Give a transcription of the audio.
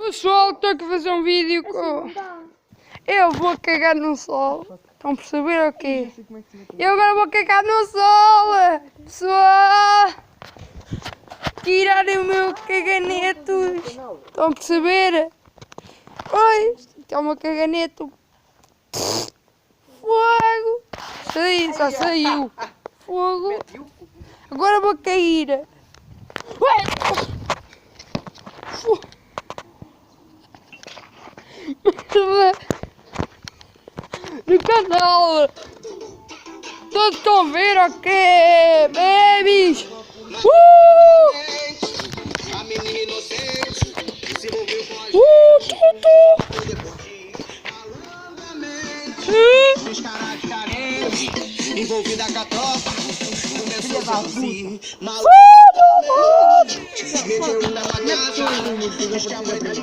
Pessoal, estou aqui a fazer um vídeo com... Eu vou cagar no sol. Estão a perceber o quê? Eu agora vou cagar no sol. Pessoal, tirarem o meu caganetos. Estão a perceber? Oi, isto é o meu caganeto. Fogo. Já saiu. Fogo. Agora vou cair. No canal. Todos estão a ver o quê? Babies. A menina inocente se envolveu com a gente. Descarado de carente, envolvida com a tropa. Começou a seduzir, maluco. Meteu na casa, diz que a mãe dele